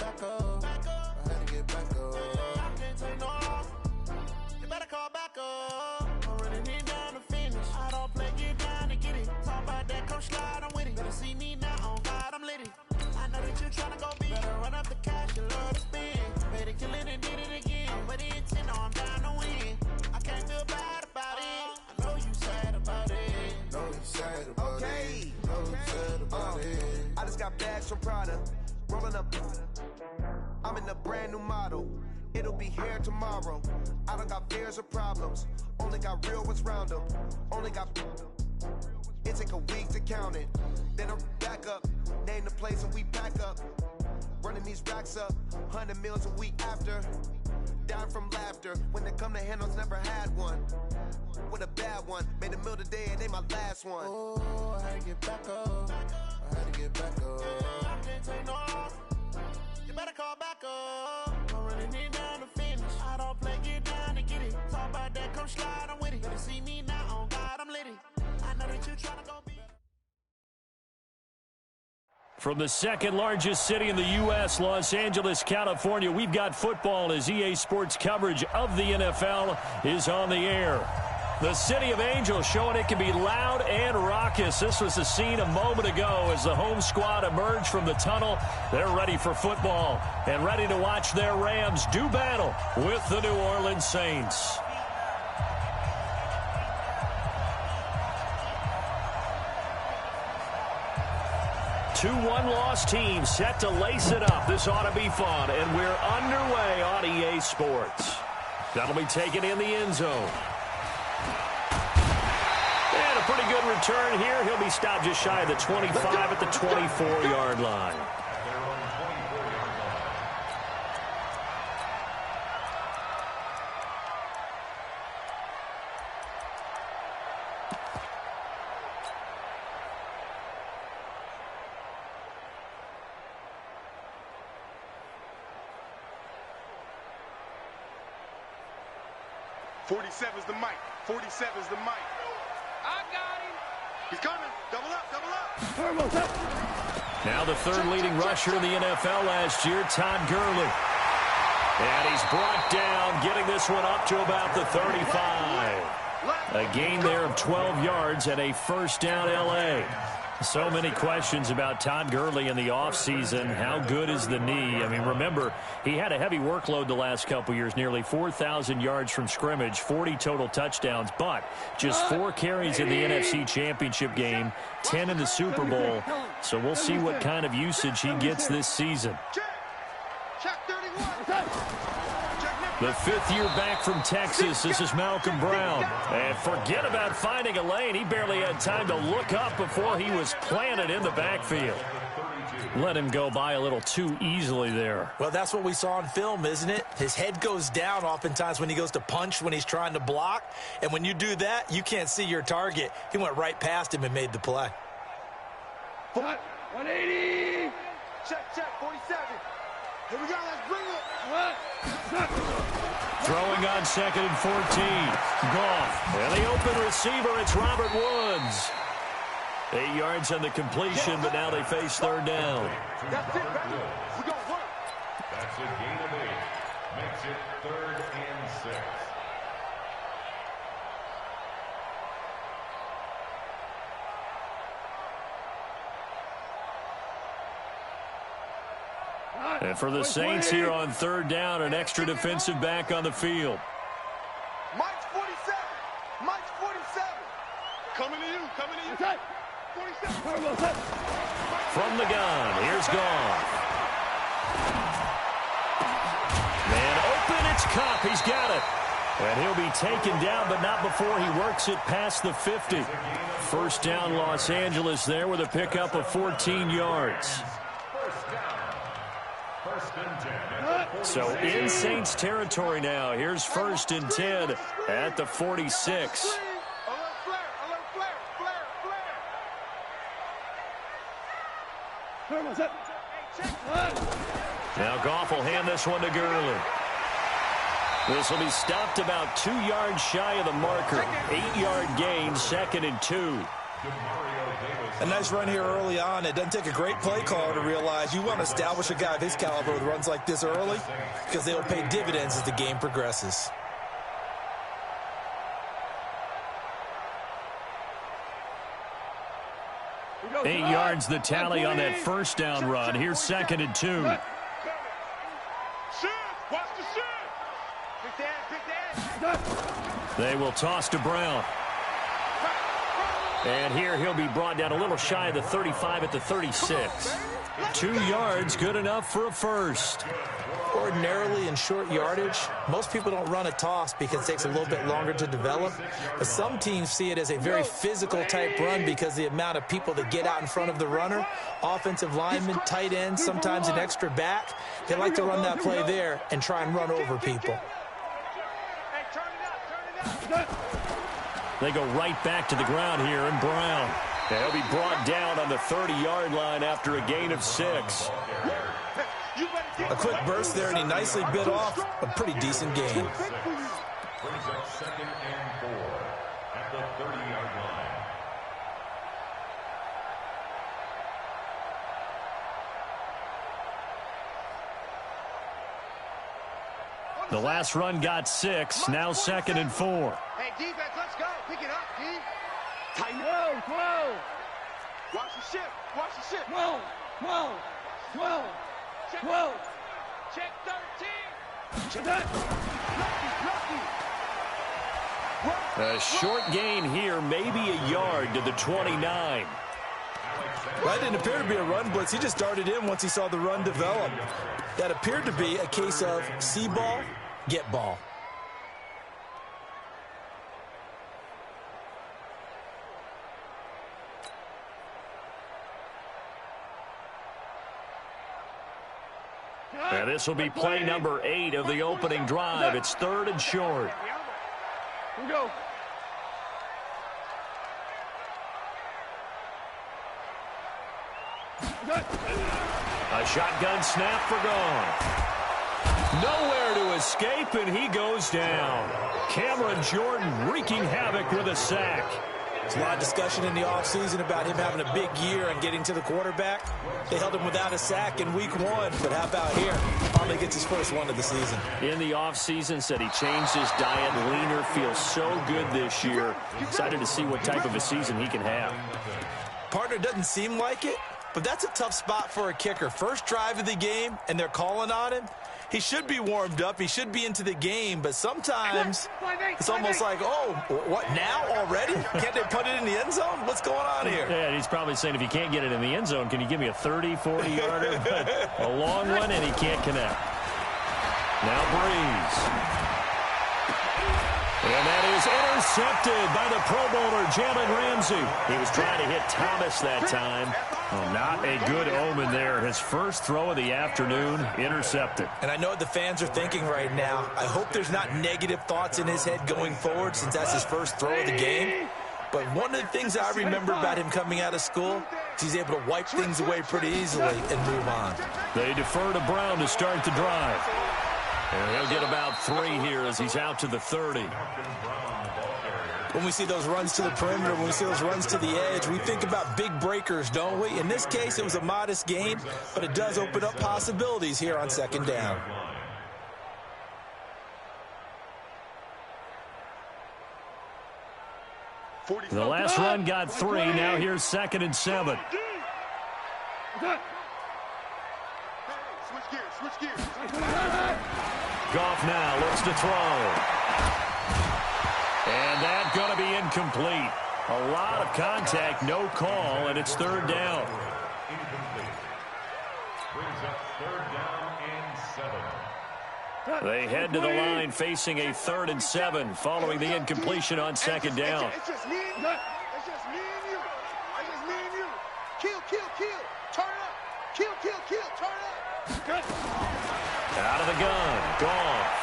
back up. I had to get back up. I can't take no loss. You better call back up. I'm running it down to finish. I don't play, get down to get it. Talk about that, come slide, I'm with it. Better see me now, on God, I'm litty. I know that you tryna go big. Better run up the cash, you love to spend. Made it, kill it, and did it again. But the intent, no, I'm down to win. I can't feel bad about it. I know you sad about it. Know you sad about it. Know you sad about it. I just got bags from Prada. Rolling up. I'm in a brand new model. It'll be here tomorrow. I don't got fears or problems. Only got real ones round them. Only got. It take a week to count it. Then I'm back up. Name the place and we pack up. Running these racks up. 100 meals a week after. Down from laughter. When it come to handles, never had one. With a bad one. Made a meal today and they my last one. Oh, I had to get back up. I had to get back up. I can't take no loss. You better call back up. I'm running it down to finish. I don't play, get down to get it. Talk about that, come slide, I'm with it. Better see me now, on God, I'm litty. I know that you tryna go be. From the second largest city in the U.S., Los Angeles, California, we've got football as EA Sports coverage of the NFL is on the air. The City of Angels showing it can be loud and raucous. This was the scene a moment ago as the home squad emerged from the tunnel. They're ready for football and ready to watch their Rams do battle with the New Orleans Saints. Two one-loss teams set to lace it up. This ought to be fun, and we're underway on EA Sports. That'll be taken in the end zone. And a pretty good return here. He'll be stopped just shy of the 25 at the 24-yard line. .47's the mic. 47's the mic. I got him. He's coming. Double up. Now the third leading rusher in the NFL last year, Todd Gurley. And he's brought down, getting this one up to about the 35. A gain there of 12 yards and a first down L.A. So many questions about Todd Gurley in the offseason. How good is the knee? I mean, remember, he had a heavy workload the last couple years, nearly 4,000 yards from scrimmage, 40 total touchdowns, but just 4 carries in the NFC Championship game, 10 in the Super Bowl. So we'll see what kind of usage he gets this season. The fifth year back from Texas, this is Malcolm Brown. And forget about finding a lane. He barely had time to look up before he was planted in the backfield. Let him go by a little too easily there. Well, that's what we saw on film, isn't it? His head goes down oftentimes when he goes to punch, when he's trying to block. And when you do that, you can't see your target. He went right past him and made the play. 180. Check, 47. Here we go, let's bring it. Throwing on 2nd and 14. Goff. And the open receiver, it's Robert Woods. 8 yards on the completion, but now they face third down. That's it, baby. We're going to work. That's a gain of 8. Makes it 3rd and 6. And for the Saints here on third down, an extra defensive back on the field. Mike's 47. Mike's 47. Coming to you. 47. From the gun, here's Goff. Man open, it's Kupp. He's got it. And he'll be taken down, but not before he works it past the 50. First down, Los Angeles there with a pickup of 14 yards. So in Saints territory now. Here's 1st and 10 at the 46. Now Goff will hand this one to Gurley. This will be stopped about 2 yards shy of the marker. 8-yard gain, 2nd and 2. A nice run here early on. It doesn't take a great play caller to realize you want to establish a guy of his caliber with runs like this early because they'll pay dividends as the game progresses. Eight yards the tally on that first down run. Here's 2nd and 2. Watch the shit. They will toss to Brown. And here he'll be brought down a little shy of the 35 at the 36. 2 yards, good enough for a first. Ordinarily in short yardage, most people don't run a toss because it takes a little bit longer to develop. But some teams see it as a very physical type run because the amount of people that get out in front of the runner, offensive linemen, tight ends, sometimes an extra back, they like to run that play there and try and run over people. They go right back to the ground here, and Brown. He'll be brought down on the 30-yard line after a gain of 6. A quick burst there, and he nicely bit off a pretty decent gain. Brings up 2nd and 4 at the 30-yard line. The last run got 6, now 2nd and 4. Hey, defense, let's go. Pick it up, D. Tighten up. Watch the ship. Watch the ship. 12. Check 13. Check that. A short gain here, maybe a yard to the 29. That didn't appear to be a run blitz. He just darted in once he saw the run develop. That appeared to be a case of see ball, get ball. And this will be play number 8 of the opening drive. It's 3rd and short. Here we go. A shotgun snap for gone. Nowhere to escape, and he goes down. Cameron Jordan wreaking havoc with a sack. There's a lot of discussion in the offseason about him having a big year and getting to the quarterback. They held him without a sack in week 1, but how about here? Finally gets his first one of the season. In the offseason, said he changed his diet, leaner, feels so good this year. Excited to see what type of a season he can have. Partner doesn't seem like it, but that's a tough spot for a kicker. First drive of the game, and they're calling on him. He should be warmed up. He should be into the game, but sometimes it's almost like, oh, what, now already? Can't they put it in the end zone? What's going on here? Yeah, he's probably saying if you can't get it in the end zone, can you give me a 30, 40-yarder? A long one, and he can't connect. Now Breeze. And that is intercepted by the Pro Bowler, Jalen Ramsey. He was trying to hit Thomas that time. Well, not a good omen there. His first throw of the afternoon, intercepted. And I know what the fans are thinking right now. I hope there's not negative thoughts in his head going forward since that's his first throw of the game. But one of the things I remember about him coming out of school is he's able to wipe things away pretty easily and move on. They defer to Brown to start the drive. And he'll get about 3 here as he's out to the 30. When we see those runs to the perimeter, when we see those runs to the edge, we think about big breakers, don't we? In this case, it was a modest gain, but it does open up possibilities here on 2nd down. The last run got 3. Now here's 2nd and 7. Switch gears. Goff now looks to throw. And that's going to be incomplete. A lot of contact, no call, and it's 3rd down. Incomplete. Brings up 3rd down and 7. They head to the line facing a 3rd and 7 following the incompletion on 2nd down. It's just me and you. It's just me and you. It's just me and you. Kill. Turn up. Kill. Turn up. Out of the gun. Goff.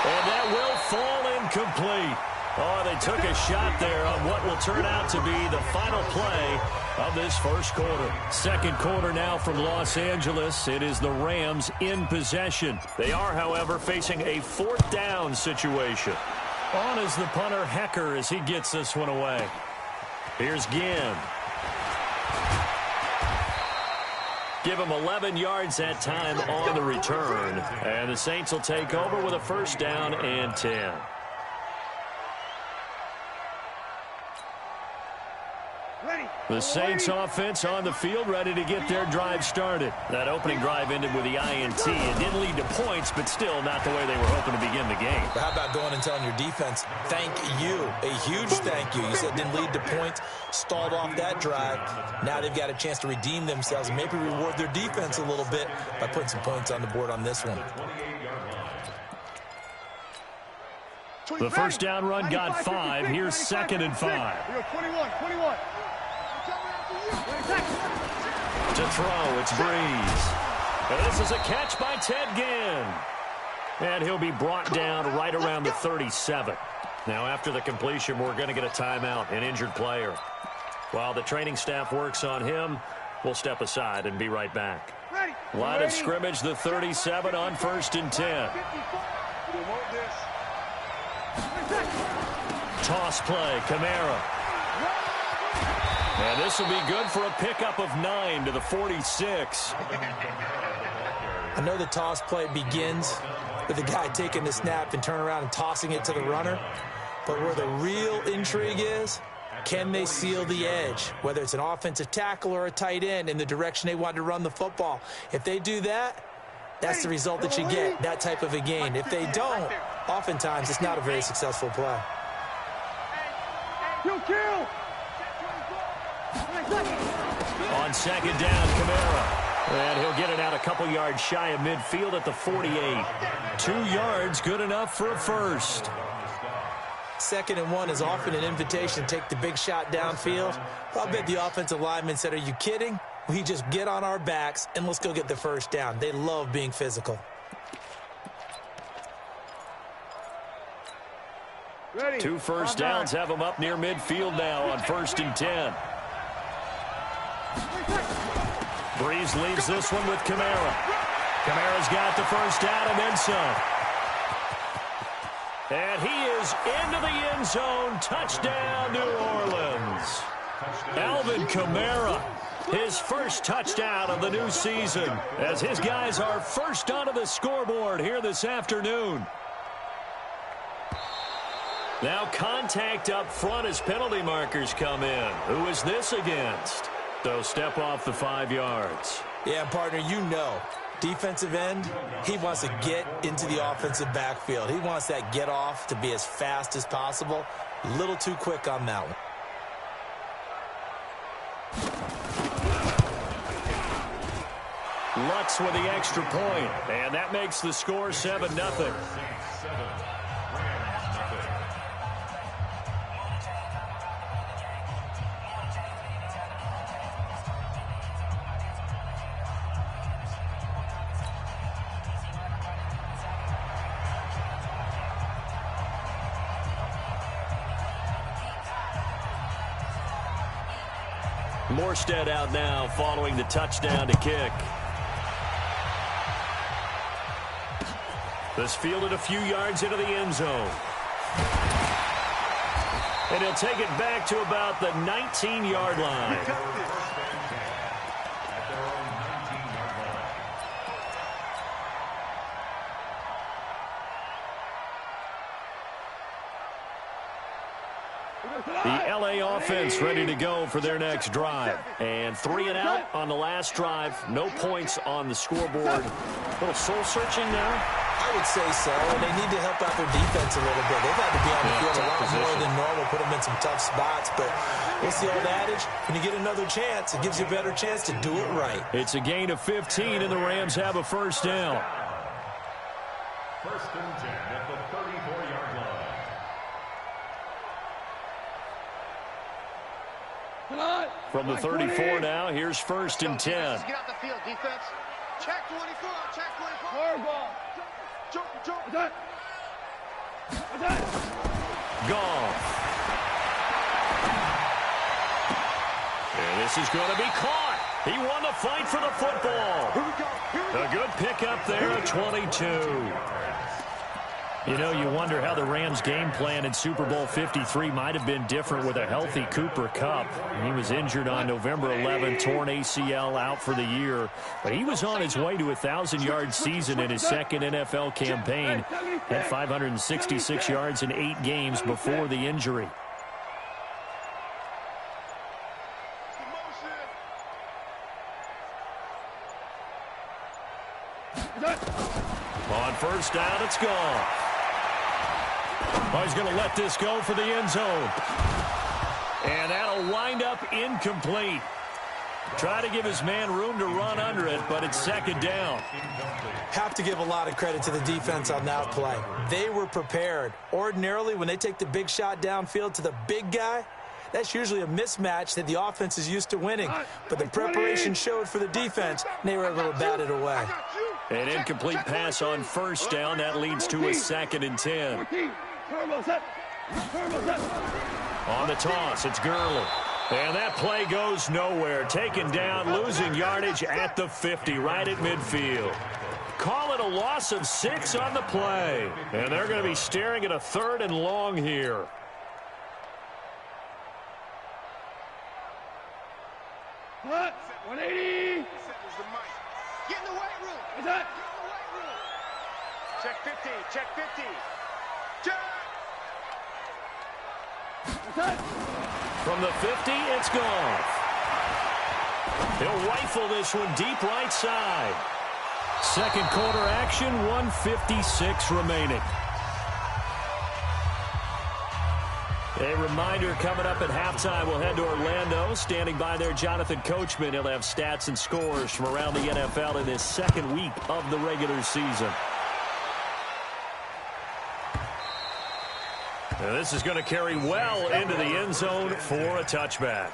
And that will fall incomplete. Oh, they took a shot there on what will turn out to be the final play of this first quarter. 2nd quarter now from Los Angeles. It is the Rams in possession. They are, however, facing a 4th down situation. On is the punter, Hecker, as he gets this one away. Here's Ginn. Give him 11 yards that time on the return. And the Saints will take over with a first down and 10. The Saints offense on the field, ready to get their drive started. That opening drive ended with the INT. It didn't lead to points, but still not the way they were hoping to begin the game. How about going and telling your defense, thank you, a huge thank you. You said it didn't lead to points, stalled off that drive. Now they've got a chance to redeem themselves and maybe reward their defense a little bit by putting some points on the board on this one. The first down run got 5. Here's 2nd and 5. 21. To throw, it's Breeze. And this is a catch by Ted Ginn. And he'll be brought down right around the 37. Now, after the completion, we're going to get a timeout, an injured player. While the training staff works on him, we'll step aside and be right back. Line of scrimmage, the 37 on 1st and 10. Toss play, Kamara. And this will be good for a pickup of 9 to the 46. I know the toss play begins with the guy taking the snap and turning around and tossing it to the runner. But where the real intrigue is, can they seal the edge? Whether it's an offensive tackle or a tight end in the direction they want to run the football. If they do that, that's the result that you get, that type of a gain. If they don't, oftentimes it's not a very successful play. Kill! On 2nd down, Kamara. And he'll get it out a couple yards shy of midfield at the 48. 2 yards, good enough for a first. 2nd and 1 is often an invitation to take the big shot downfield. I'll bet the offensive lineman said, are you kidding? We just get on our backs and let's go get the first down. They love being physical. Ready. 2 first downs have them up near midfield now on 1st and 10. Breeze leaves this one with Kamara. Kamara's got the first down and then some. And he is into the end zone. Touchdown, New Orleans. Alvin Kamara, his first touchdown of the new season, as his guys are first onto the scoreboard here this afternoon. Now contact up front as penalty markers come in. Who is this against? So step off the 5 yards. Yeah, partner, you know, defensive end, he wants to get into the offensive backfield. He wants that get off to be as fast as possible. A little too quick on that one. Lutz with the extra point, and that makes the score 7-0. Morstead out now following the touchdown to kick. This fielded a few yards into the end zone. And he'll take it back to about the 19-yard line. The LA offense ready to go for their next drive. And 3 and out on the last drive. No points on the scoreboard. A little soul-searching now. I would say so, and they need to help out their defense a little bit. They've had to be on the field a lot more than normal, put them in some tough spots. But what's the old adage? When you get another chance, it gives you a better chance to do it right. It's a gain of 15, and the Rams have a first down. 1st and 10 at the 34-yard line. From the 34 now, here's 1st and 10. Get out the field, defense. Check 24, check 24. Hard ball. Jump. Goff. And this is going to be caught. He won the fight for the football. A good pickup there at 22. You know, you wonder how the Rams' game plan in Super Bowl 53 might have been different with a healthy Cooper Kupp. He was injured on November 11th, torn ACL, out for the year. But he was on his way to a 1,000-yard season in his second NFL campaign. Had 566 yards in 8 games before the injury. On first down, it's gone. Oh, he's going to let this go for the end zone. And that'll wind up incomplete. Try to give his man room to run under it, but it's second down. Have to give a lot of credit to the defense on that play. They were prepared. Ordinarily, when they take the big shot downfield to the big guy, that's usually a mismatch that the offense is used to winning. But the preparation showed for the defense, and they were able to bat it away. An incomplete pass on first down. That leads to a 2nd and 10. On the toss, it's Gurley. And that play goes nowhere. Taken down, losing yardage at the 50, right at midfield. Call it a loss of 6 on the play. And they're going to be staring at a 3rd and long here. What? 180. Get in the weight room. What's that? Get in the weight room. Check 50. Check 50. Check. What's that? From the 50, it's gone. He'll rifle this one deep right side. Second quarter action, 1:56 remaining. A reminder coming up at halftime, we'll head to Orlando. Standing by there, Jonathan Coachman. He'll have stats and scores from around the NFL in this second week of the regular season. Now this is going to carry well into the end zone for a touchback.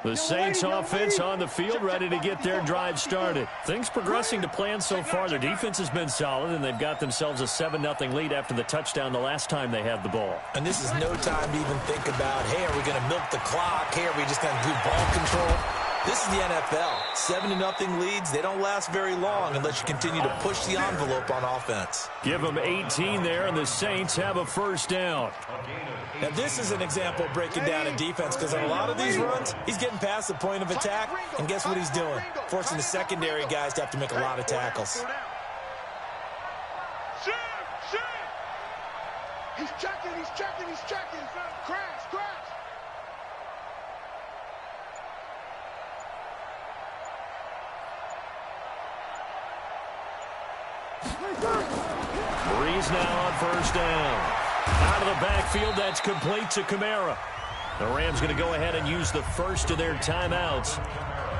The Saints offense on the field, ready to get their drive started. Things progressing to plan so far. Their defense has been solid, and they've got themselves a 7-0 lead after the touchdown the last time they had the ball. And this is no time to even think about, hey, are we going to milk the clock? Hey, are we just going to do ball control? This is the NFL. 7-0 leads, they don't last very long unless you continue to push the envelope on offense. Give them 18 there, and the Saints have a first down. Now, this is an example of breaking down a defense because on a lot of these runs, he's getting past the point of attack, and guess what he's doing? Forcing the secondary guys to have to make a lot of tackles. He's checking. Crash. Breeze now on first down. Out of the backfield, that's complete to Kamara. The Rams going to go ahead and use the first of their timeouts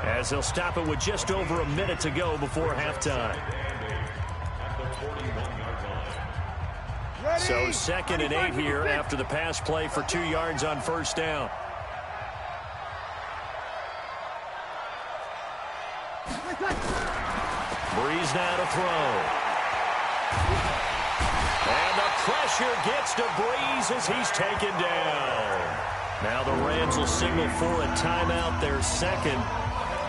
as they'll stop it with just over a minute to go before halftime. So 2nd and 8 here after the pass play for 2 yards on first down. Breeze now to throw. And the pressure gets to Breeze as he's taken down. Now the Rams will signal for a timeout, their second,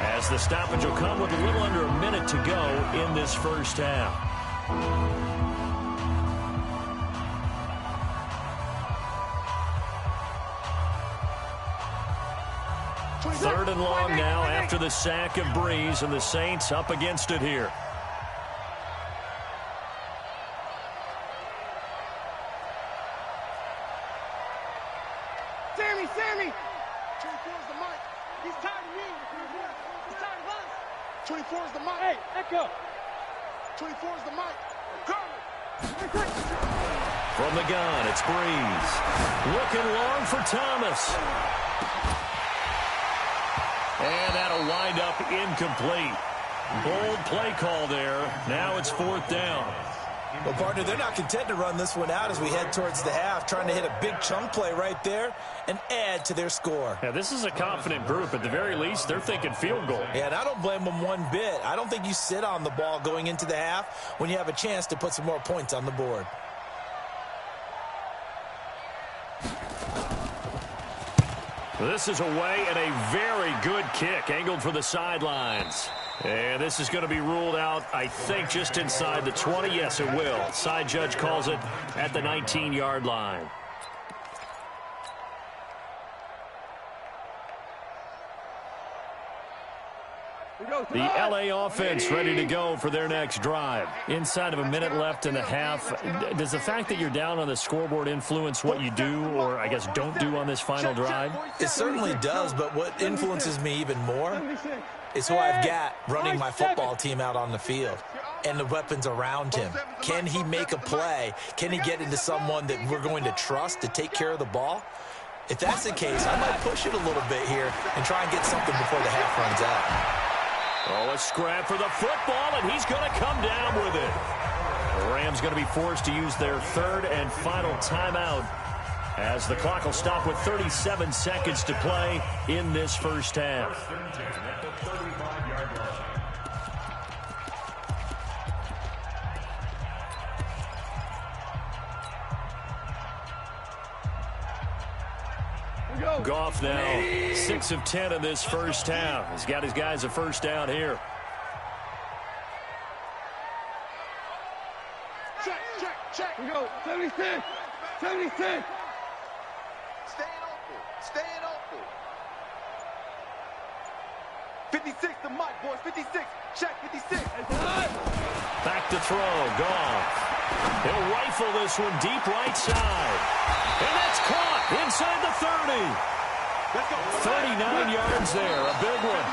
as the stoppage will come with a little under a minute to go in this first half. Third and long now after the sack of Breeze, and the Saints up against it here. Sammy! 24's the mic. He's tired of me. He's tired of us. 24's the mic. Hey, Echo. 24's the mic. Go! From the gun, it's Breeze. Looking long for Thomas. And that'll wind up incomplete. Bold play call there. Now it's 4th down. Well, partner, they're not content to run this one out as we head towards the half, trying to hit a big chunk play right there and add to their score. Yeah, this is a confident group. At the very least, they're thinking field goal. Yeah, and I don't blame them one bit. I don't think you sit on the ball going into the half when you have a chance to put some more points on the board. This is away and a very good kick angled for the sidelines. And this is going to be ruled out, I think, just inside the 20. Yes, it will. Side judge calls it at the 19-yard line. The LA offense ready to go for their next drive. Inside of a minute left in the half. Does the fact that you're down on the scoreboard influence what you do, or I guess don't do on this final drive? It certainly does, but what influences me even more is who I've got running my football team out on the field and the weapons around him. Can he make a play? Can he get into someone that we're going to trust to take care of the ball? If that's the case, I might push it a little bit here and try and get something before the half runs out. Oh, a scrap for the football, and he's going to come down with it. The Rams going to be forced to use their third and final timeout as the clock will stop with 37 seconds to play in this first half. Goff now 6 of 10 in this first half. He's got his guys a first down here. Check. We go. 76. 76. Staying open. 56 to Mike, boys. 56. Check 56. Back to throw. Goff. He'll rifle this one deep right side. And that's caught inside the 30. 39 yards there. A big one.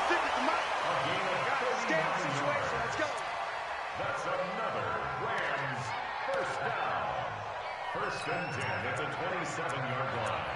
That's another Rams first down. First and 10 at the 27-yard line.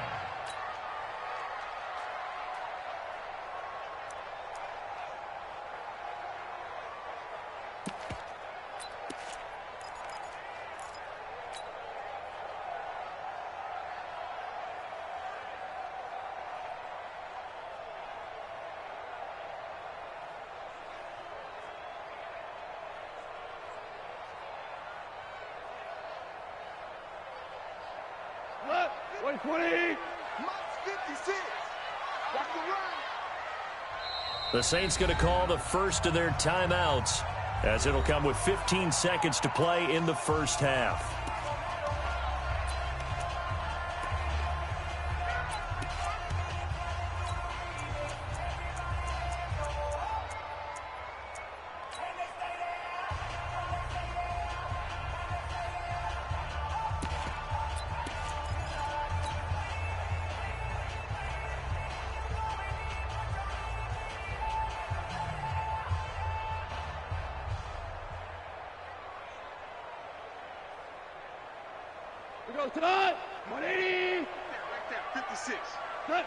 Left. 120. Mike's 56. That's the run. The Saints going to call the first of their timeouts as it'll come with 15 seconds to play in the first half. We go time. 180. Right there, 56. Cut.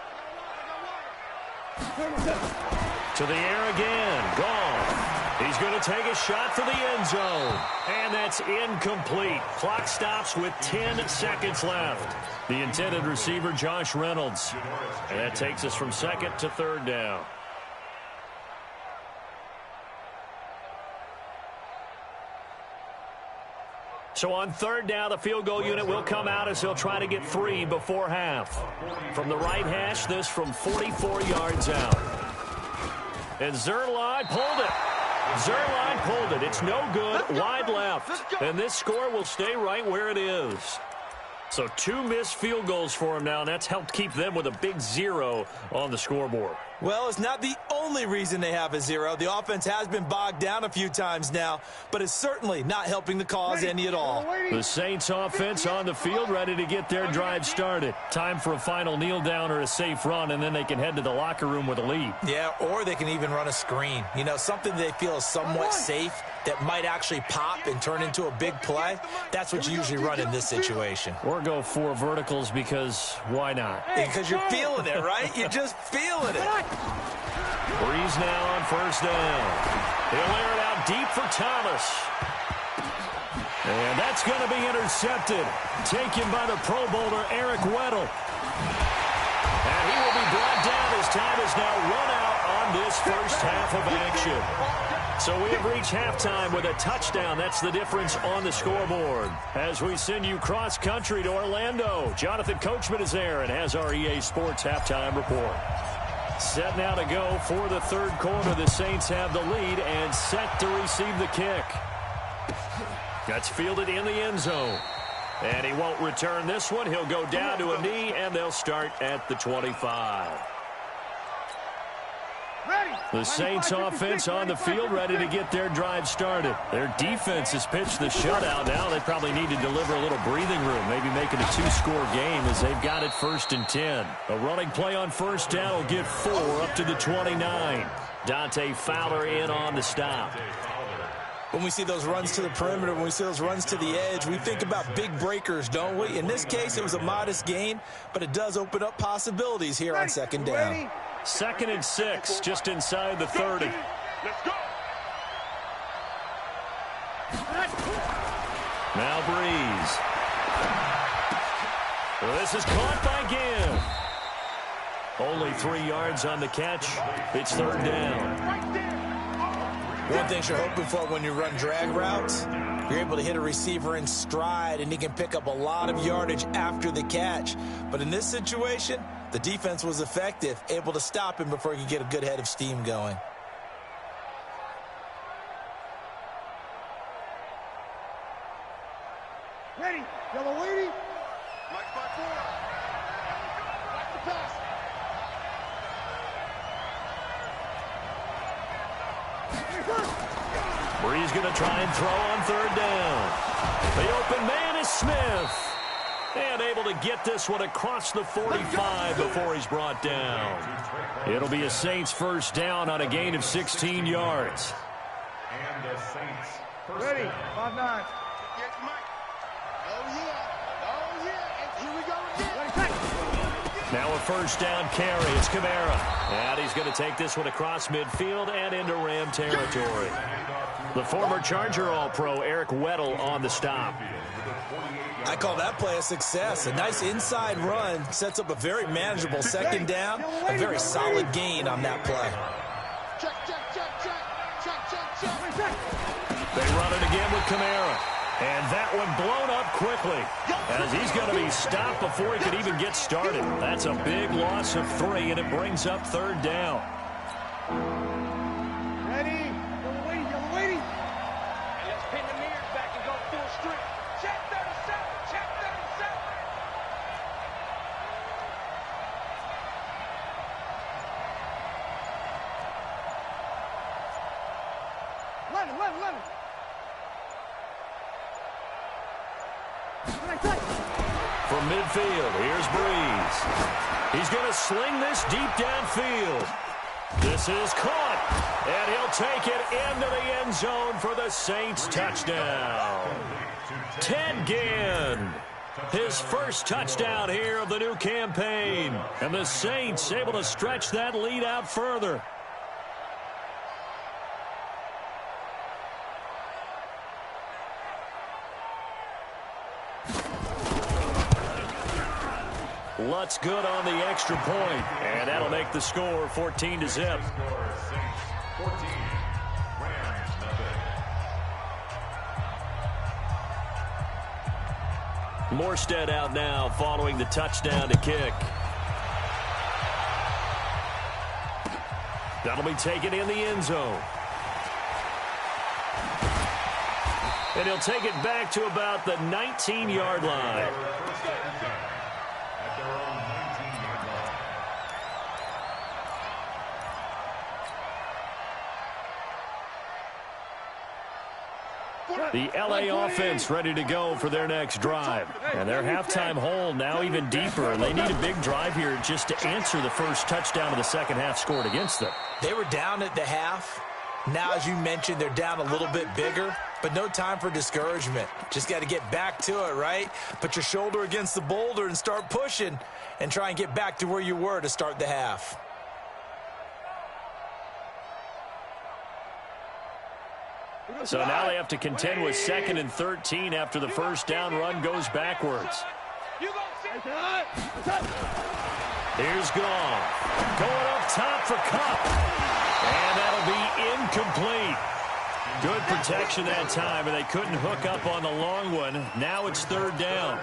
To the air again. Goff. He's going to take a shot for the end zone. And that's incomplete. Clock stops with 10 seconds left. The intended receiver, Josh Reynolds. And that takes us from second to third down. So on third down, the field goal unit will come out as he'll try to get 3 before half. From the right hash, this from 44 yards out. And Zerline pulled it. Zerline pulled it. It's no good. Wide left. And this score will stay right where it is. So 2 missed field goals for him now, and that's helped keep them with a big 0 on the scoreboard. Well, it's not the only reason they have a 0. The offense has been bogged down a few times now, but it's certainly not helping the cause any at all. The Saints offense on the field ready to get their drive started. Time for a final kneel down or a safe run, and then they can head to the locker room with a lead. Yeah, or they can even run a screen. You know, something they feel is somewhat safe that might actually pop and turn into a big play. That's what you usually run in this situation. Or go 4 verticals because why not? Because you're feeling it, right? You're just feeling it. Breeze now on first down. He'll air it out deep for Thomas. And that's going to be intercepted. Taken by the Pro Bowler, Eric Weddle. And he will be brought down as time is now run out on this first half of action. So we have reached halftime with a touchdown. That's the difference on the scoreboard. As we send you cross-country to Orlando, Jonathan Coachman is there and has our EA Sports halftime report. Set now to go for the third quarter. The Saints have the lead and set to receive the kick. That's fielded in the end zone. And he won't return this one. He'll go down to a knee, and they'll start at the 25. The Saints offense on the field, ready to get their drive started. Their defense has pitched the shutout. Now they probably need to deliver a little breathing room, maybe make it a two-score game as they've got it 1st and 10. A running play on first down will get 4 up to the 29. Dante Fowler in on the stop. When we see those runs to the perimeter, when we see those runs to the edge, we think about big breakers, don't we? In this case, it was a modest gain, but it does open up possibilities here on second down. 2nd and 6, just inside the 30. Let's go. Now Breeze. This is caught by Gibb. Only 3 yards on the catch. It's 3rd down. One thing you're hoping for when you run drag routes, you're able to hit a receiver in stride, and he can pick up a lot of yardage after the catch. But in this situation, the defense was effective, able to stop him before he could get a good head of steam going. Ready. Yellow lady. Mike 5-4. Back to pass. Breeze going to try and throw on 3rd down. The open man is Smith. And able to get this one across the 45 before he's brought down. It'll be a Saints first down on a gain of 16 yards. And the Saints first Ready. down. 5-9. Yes, Mike. Oh, yeah. Oh, yeah. And here we go again. Now a first down carry. It's Kamara. And he's going to take this one across midfield and into Ram territory. The former Charger All-Pro Eric Weddle on the stop. I call that play a success. A nice inside run sets up a very manageable second down, a very solid gain on that play. Check, check, check, check. Check, check, check. Check. They run it again with Kamara. And that one blown up quickly as he's going to be stopped before he could even get started. That's a big loss of 3, and it brings up 3rd down. Ready. Yellow lady. Yellow lady. And let's pin the mirrors back and go full strip. Check 37. Check 37. 11. From midfield, here's Breeze. He's going to sling this deep downfield. This is caught, and he'll take it into the end zone for the Saints touchdown. Ted Ginn, his first touchdown here of the new campaign. And the Saints able to stretch that lead out further. Lutz good on the extra point, and that'll make the score 14-0. Saints 14, Rams nothing. Morstead out now following the touchdown to kick. That'll be taken in the end zone. And he'll take it back to about the 19-yard line. The LA offense ready to go for their next drive. And their halftime hole now even deeper. And they need a big drive here just to answer the first touchdown of the second half scored against them. They were down at the half. Now, as you mentioned, they're down a little bit bigger, but no time for discouragement. Just got to get back to it, right? Put your shoulder against the boulder and start pushing and try and get back to where you were to start the half. So now they have to contend with 2nd and 13 after the first down run goes backwards. Here's Goff. Going up top for Kupp. And that'll be incomplete. Good protection that time, and they couldn't hook up on the long one. Now it's third down.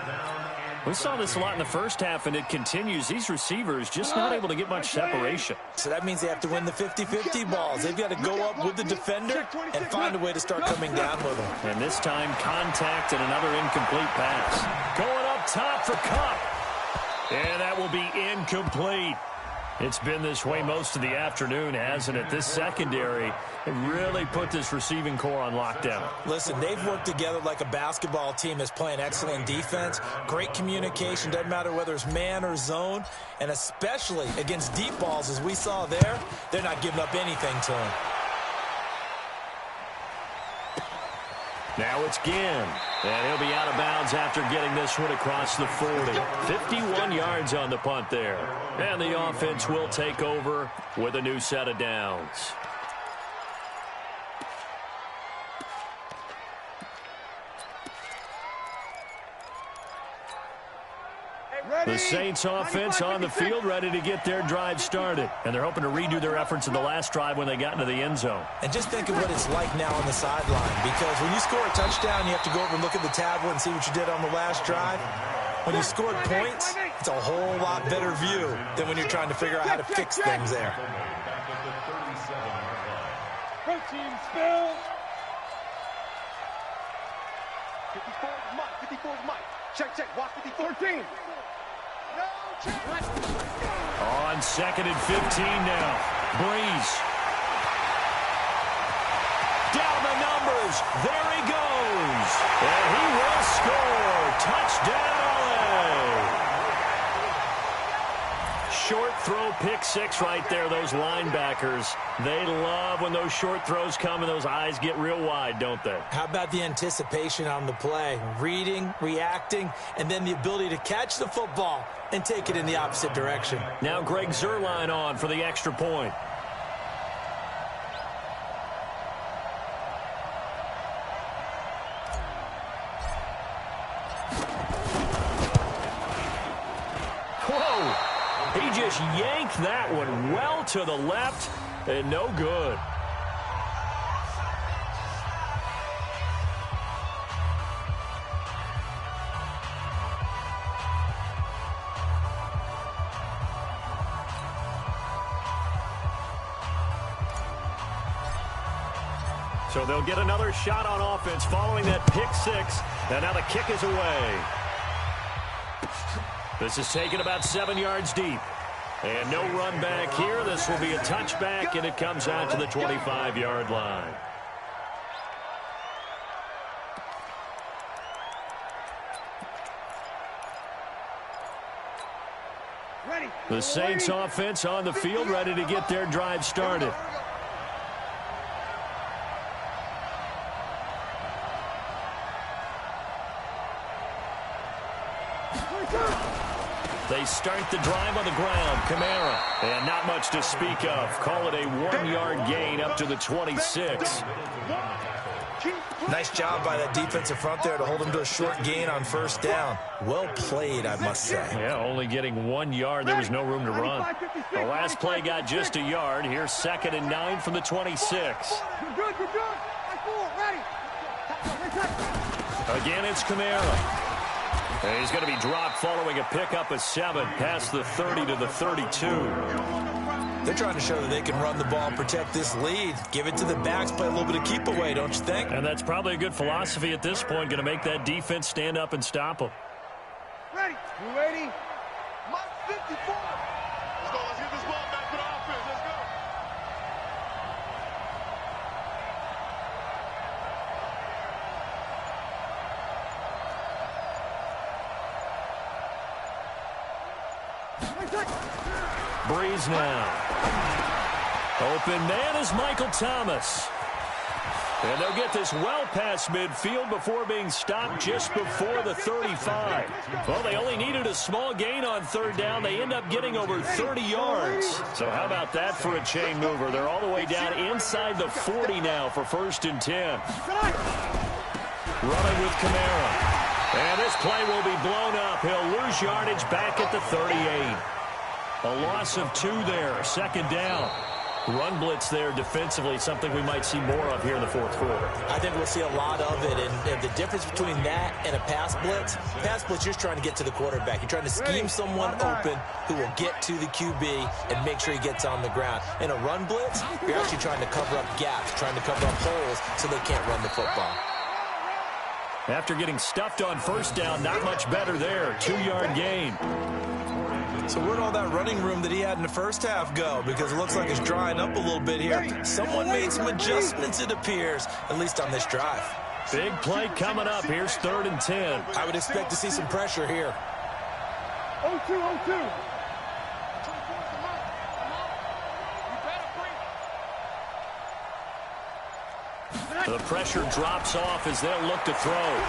We saw this a lot in the first half, and it continues. These receivers just not able to get much separation. So that means they have to win the 50-50 balls. They've got to go up with the defender and find a way to start coming down with them. And this time, contact and another incomplete pass. Going up top for Cup. And that will be incomplete. It's been this way most of the afternoon, hasn't it? This secondary really put this receiving core on lockdown. Listen, they've worked together like a basketball team that's playing excellent defense. Great communication, doesn't matter whether it's man or zone. And especially against deep balls, as we saw there, they're not giving up anything to them. Now it's Ginn, and he'll be out of bounds after getting this one across the 40. 51 yards on the punt there. And the offense will take over with a new set of downs. The Saints offense on the field, ready to get their drive started. And they're hoping to redo their efforts in the last drive when they got into the end zone. And just think of what it's like now on the sideline. Because when you score a touchdown, you have to go over and look at the tablet and see what you did on the last drive. When you scored points, it's a whole lot better view than when you're trying to figure out how to fix things there. Protein spill. 54 is Mike. 54 is Mike. Check. Walk 54. On 2nd and 15 now. Breeze. Down the numbers. There he goes. And he will score. Touchdown, LA. Short throw, pick six right there. Those linebackers, they love when those short throws come and those eyes get real wide, don't they? How about the anticipation on the play? Reading, reacting, and then the ability to catch the football and take it in the opposite direction. Now Greg Zuerlein on for the extra point. Whoa! He just yanked that one well to the left and no good. So they'll get another shot on offense following that pick six. And now the kick is away. This is taken about 7 yards deep. And no run back here. This will be a touchback, and it comes out to the 25-yard line. The Saints offense on the field, ready to get their drive started. They start the drive on the ground. Kamara. And not much to speak of. Call it a 1-yard gain up to the 26. Nice job by that defensive front there to hold him to a short gain on first down. Well played, I must say. Yeah, only getting 1 yard. There was no room to run. The last play got just a yard. Here's 2nd and 9 from the 26. You're good. Again, it's Kamara. And he's going to be dropped following a pickup of 7 past the 30 to the 32. They're trying to show that they can run the ball, protect this lead, give it to the backs, play a little bit of keep away, don't you think? And that's probably a good philosophy at this point, going to make that defense stand up and stop them. Ready. You ready? Mike 54. Let's go. Let's get this ball back to the offense. Let's go. Breeze now. Open man is Michael Thomas. And they'll get this well past midfield before being stopped just before the 35. Well, they only needed a small gain on third down. They end up getting over 30 yards. So how about that for a chain mover? They're all the way down inside the 40 now for 1st and 10. Running with Kamara. And this play will be blown up. He'll lose yardage back at the 38. A loss of 2 there. 2nd down. Run blitz there defensively, something we might see more of here in the fourth quarter. I think we'll see a lot of it, and the difference between that and a pass blitz, you're just trying to get to the quarterback. You're trying to scheme someone open who will get to the QB and make sure he gets on the ground. In a run blitz, you're actually trying to cover up gaps, trying to cover up holes so they can't run the football. After getting stuffed on first down, not much better there. 2-yard gain. So where'd all that running room that he had in the first half go? Because it looks like it's drying up a little bit here. Someone made some adjustments, it appears, at least on this drive. Big play coming up. Here's 3rd and 10. I would expect to see some pressure here. 0-2. The pressure drops off as they'll look to throw.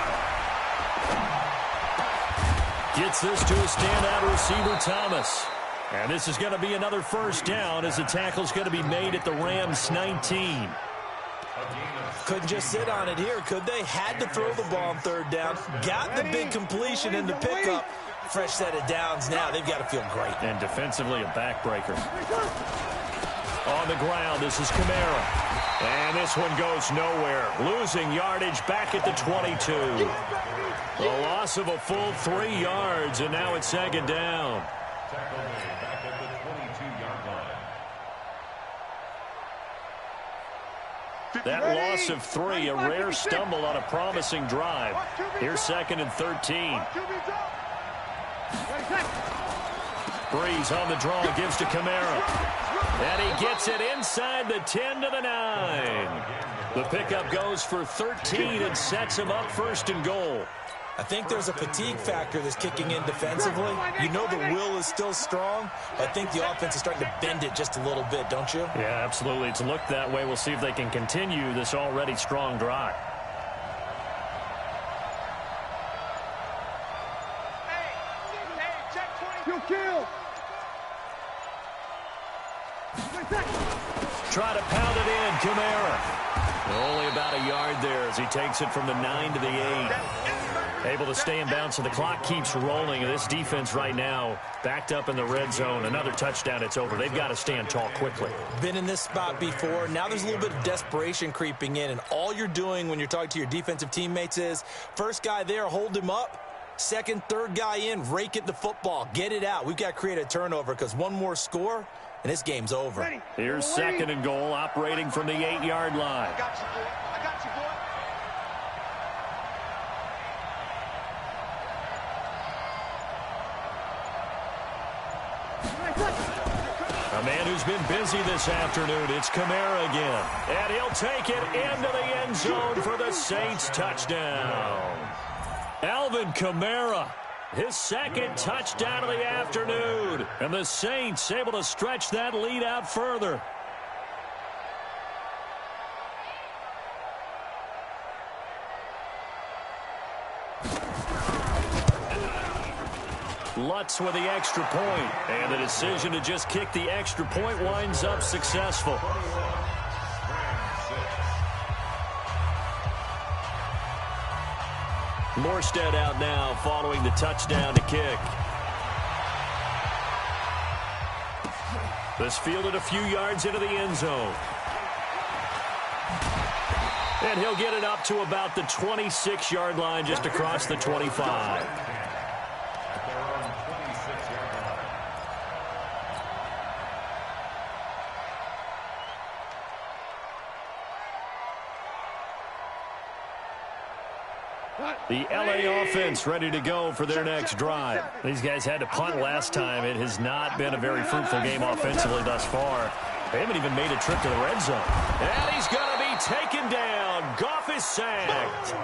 Gets this to a standout receiver, Thomas. And this is going to be another first down as the tackle's going to be made at the Rams' 19. Couldn't just sit on it here, could they? Had to throw the ball on 3rd down. Got the big completion in the pickup. Fresh set of downs now. They've got to feel great. And defensively, a backbreaker. On the ground, this is Kamara. And this one goes nowhere. Losing yardage back at the 22. The loss of a full 3 yards, and now it's 2nd down. Tackle made back at the 22-yard line. That loss of 3, a rare stumble on a promising drive. Here's 2nd and 13. Breeze on the draw, gives to Kamara. And he gets it inside the 10 to the 9. The pickup goes for 13 and sets him up 1st and goal. I think there's a fatigue factor that's kicking in defensively. You know the will is still strong, but I think the offense is starting to bend it just a little bit, don't you? Yeah, absolutely. It's looked that way. We'll see if they can continue this already strong drive. Try to pound it in, Kamara. Only about a yard there as he takes it from the 9 to the 8. Able to stay in bounds, so the clock keeps rolling. And this defense right now backed up in the red zone. Another touchdown, it's over. They've got to stand tall quickly. Been in this spot before. Now there's a little bit of desperation creeping in. And all you're doing when you're talking to your defensive teammates is, first guy there, hold him up. Second, third guy in, rake at the football. Get it out. We've got to create a turnover because one more score, and this game's over. Here's 2nd and goal, operating from the 8-yard line. I got you, boy. I got you, boy. A man who's been busy this afternoon. It's Kamara again. And he'll take it into the end zone for the Saints touchdown. Alvin Kamara, his 2nd touchdown of the afternoon. And the Saints able to stretch that lead out further. Lutz with the extra point. And the decision to just kick the extra point winds up successful. Morstead out now following the touchdown to kick. This fielded a few yards into the end zone. And he'll get it up to about the 26-yard line, just across the 25. The LA offense ready to go for their next drive. These guys had to punt last time. It has not been a very fruitful game offensively thus far. They haven't even made a trip to the red zone. And he's going to be taken down. Goff is sacked.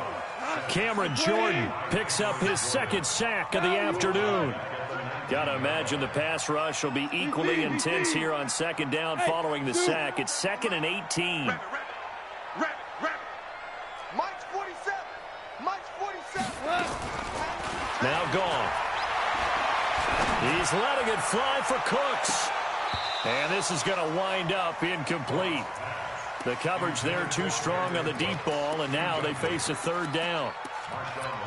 Cameron Jordan picks up his 2nd sack of the afternoon. Got to imagine the pass rush will be equally intense here on 2nd down following the sack. It's 2nd and 18. Mike's 47. Mike's 47. Now gone. He's letting it fly for Cooks. And this is going to wind up incomplete. The coverage there too strong on the deep ball, and now they face a 3rd down.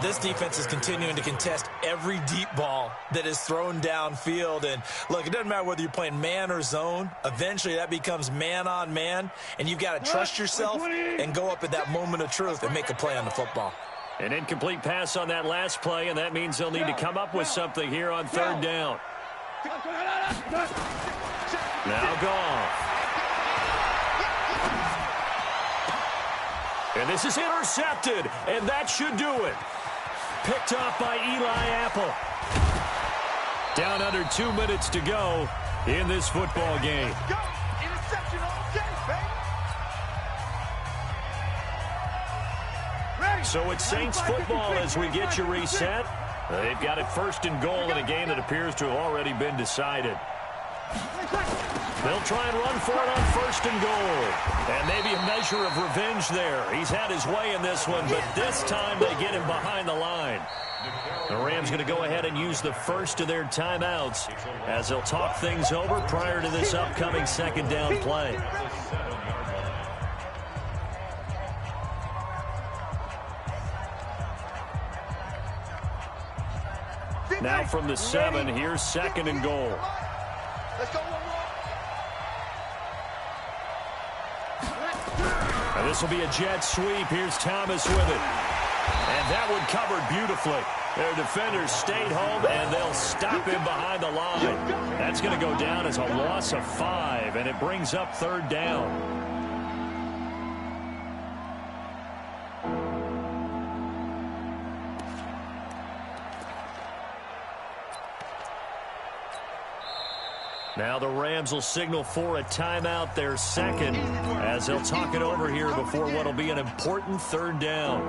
This defense is continuing to contest every deep ball that is thrown downfield. And, look, it doesn't matter whether you're playing man or zone. Eventually, that becomes man-on-man, and you've got to trust yourself and go up at that moment of truth and make a play on the football. An incomplete pass on that last play, and that means they'll need to come up with something here on third down. Now Goff. And this is intercepted, and that should do it. Picked off by Eli Apple. Down under 2 minutes to go in this football game. Interception all day, baby. So it's Saints football as we get you reset. They've got it first and goal in a game that appears to have already been decided. They'll try and run for it on first and goal. And maybe a measure of revenge there. He's had his way in this one, but this time they get him behind the line. The Rams going to go ahead and use the first of their timeouts as they'll talk things over prior to this upcoming second down play. Now from the 7, here's second and goal. Let's go. And this will be a jet sweep. Here's Thomas with it. And that one covered beautifully. Their defenders stayed home, and they'll stop him behind the line. That's going to go down as a loss of 5, and it brings up third down. Now the Rams will signal for a timeout, their second, as they'll talk it over here before what will be an important third down.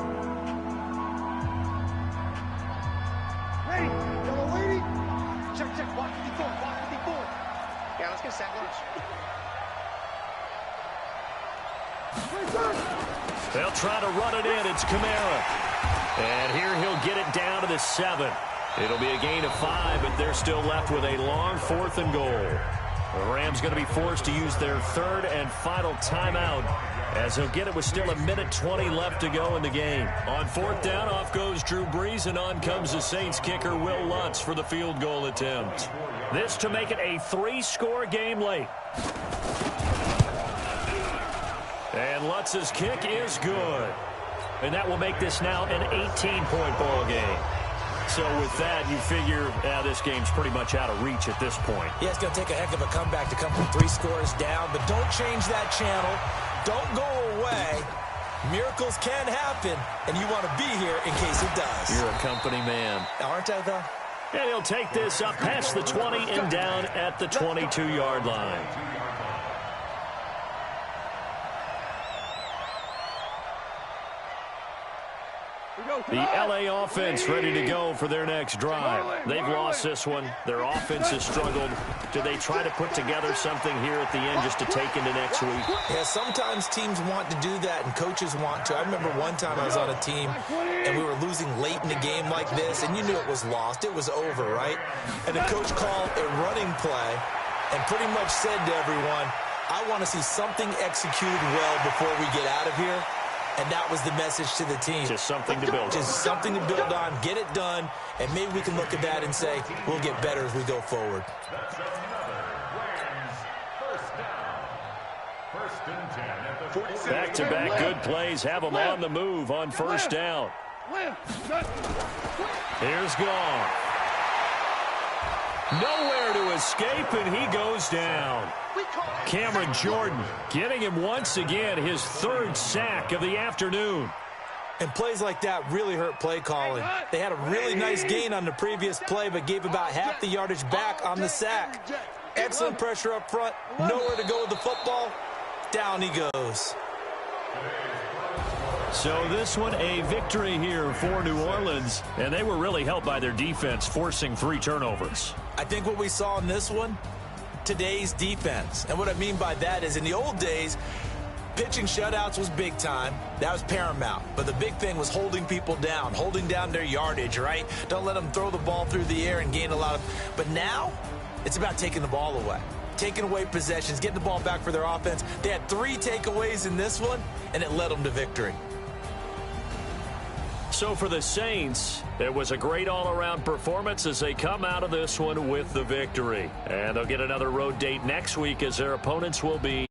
Ready? Yellow lady. Check. 154. Yeah, let's get set. They'll try to run it in. It's Kamara. And here he'll get it down to the 7. It'll be a gain of 5, but they're still left with a long fourth and goal. The Rams going to be forced to use their third and final timeout as he'll get it with still 1:20 left to go in the game. On fourth down, off goes Drew Brees, and on comes the Saints kicker Will Lutz for the field goal attempt. This to make it a 3-score game late. And Lutz's kick is good. And that will make this now an 18-point ball game. So with that, you figure this game's pretty much out of reach at this point. Yeah, it's going to take a heck of a comeback to come from 3 scores down, but don't change that channel. Don't go away. Miracles can happen, and you want to be here in case it does. You're a company man. Aren't I, though? And he'll take this up past the 20 and down at the 22-yard line. The LA offense ready to go for their next drive. They've lost this one. Their offense has struggled. Do they try to put together something here at the end just to take into next week? Yeah, sometimes teams want to do that and coaches want to. I remember one time I was on a team and we were losing late in a game like this, and you knew it was lost. It was over, right? And the coach called a running play and pretty much said to everyone, I want to see something executed well before we get out of here. And that was the message to the team. Just something to build on. Just something to build on, get it done, and maybe we can look at that and say, we'll get better as we go forward. Back-to-back good plays have them on the move on first down. Here's Goff. Nowhere to escape, and he goes down. Cameron Jordan getting him once again his 3rd sack of the afternoon. And plays like that really hurt play calling. They had a really nice gain on the previous play, but gave about half the yardage back on the sack. Excellent pressure up front. Nowhere to go with the football. Down he goes. So this one a victory here for New Orleans, and they were really helped by their defense forcing 3 turnovers. I think what we saw in this one, today's defense. And what I mean by that is in the old days, pitching shutouts was big time. That was paramount. But the big thing was holding people down, holding down their yardage, right? Don't let them throw the ball through the air and gain a lot of... But now, it's about taking the ball away. Taking away possessions, getting the ball back for their offense. They had 3 takeaways in this one, and it led them to victory. So for the Saints, it was a great all-around performance as they come out of this one with the victory. And they'll get another road date next week as their opponents will be